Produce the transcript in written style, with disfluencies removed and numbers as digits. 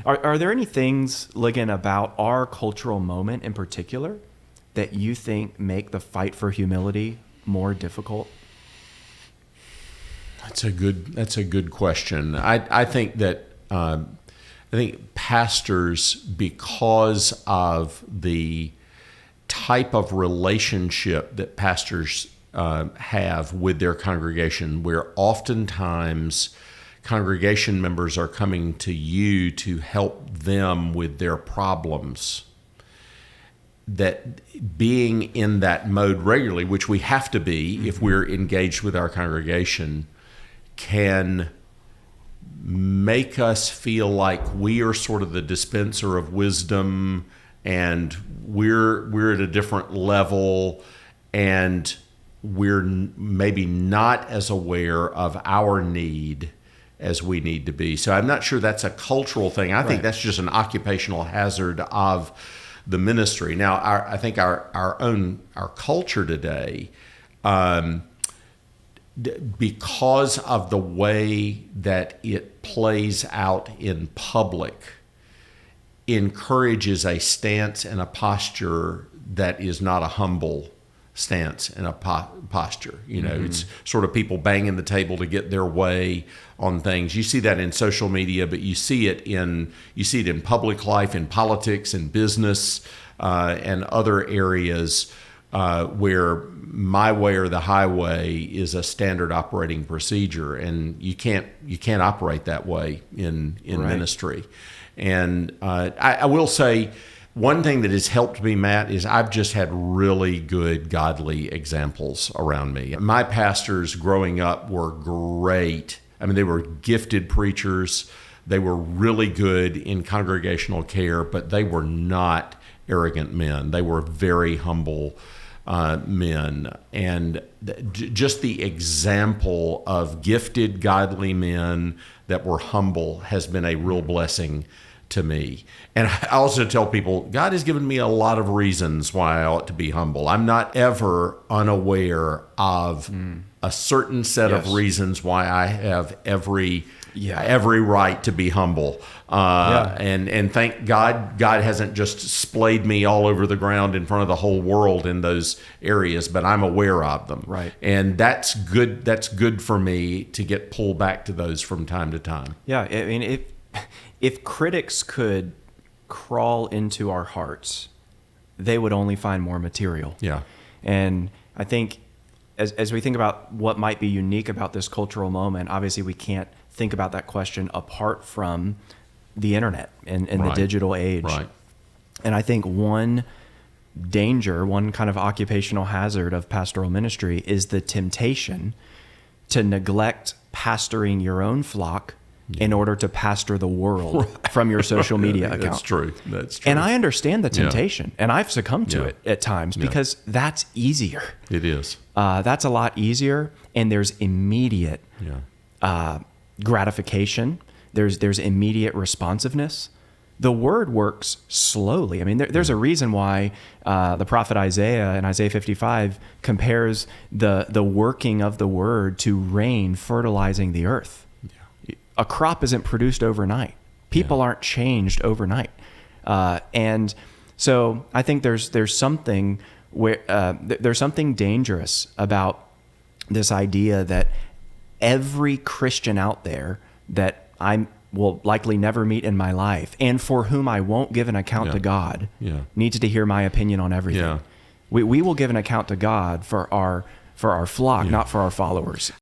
Are there any things, Ligon, about our cultural moment in particular that you think make the fight for humility more difficult? That's a good question. I think that pastors, because of the type of relationship that pastors have with their congregation, where oftentimes congregation members are coming to you to help them with their problems, that being in that mode regularly, which we have to be if we're engaged with our congregation, can make us feel like we are sort of the dispenser of wisdom and we're at a different level, and we're maybe not as aware of our need as we need to be. So I'm not sure that's a cultural thing. I think that's just an occupational hazard of the ministry. Now, I think our culture today, because of the way that it plays out in public, encourages a stance and a posture that is not a humble stance and a posture. It's sort of people banging the table to get their way on things. You see that in social media, but you see it in public life, in politics, in business, and other areas where my way or the highway is a standard operating procedure, and you can't operate that way in ministry. And I will say, one thing that has helped me, Matt, is I've just had really good godly examples around me. My pastors growing up were great. I mean, they were gifted preachers. They were really good in congregational care, but they were not arrogant men. They were very humble men. And just the example of gifted, godly men that were humble has been a real blessing to me. And I also tell people, God has given me a lot of reasons why I ought to be humble. I'm not ever unaware of a certain set of reasons why I have every right to be humble. And thank God, God hasn't just splayed me all over the ground in front of the whole world in those areas, but I'm aware of them. Right. And that's good. That's good for me to get pulled back to those from time to time. Yeah. I mean, if critics could crawl into our hearts, they would only find more material. Yeah. And I think as we think about what might be unique about this cultural moment, obviously we can't think about that question apart from the internet and the digital age. Right. And I think one danger, one kind of occupational hazard of pastoral ministry is the temptation to neglect pastoring your own flock in order to pastor the world from your social media account. That's true. And I understand the temptation, and I've succumbed to it at times because that's easier. It is. That's a lot easier, and there's immediate gratification. There's immediate responsiveness. The word works slowly. I mean, there's a reason why the prophet Isaiah in Isaiah 55 compares the working of the word to rain fertilizing the earth. A crop isn't produced overnight. People aren't changed overnight. And so I think there's something there's something dangerous about this idea that every Christian out there that I will likely never meet in my life and for whom I won't give an account to God needs to hear my opinion on everything. We will give an account to God for our flock, not for our followers.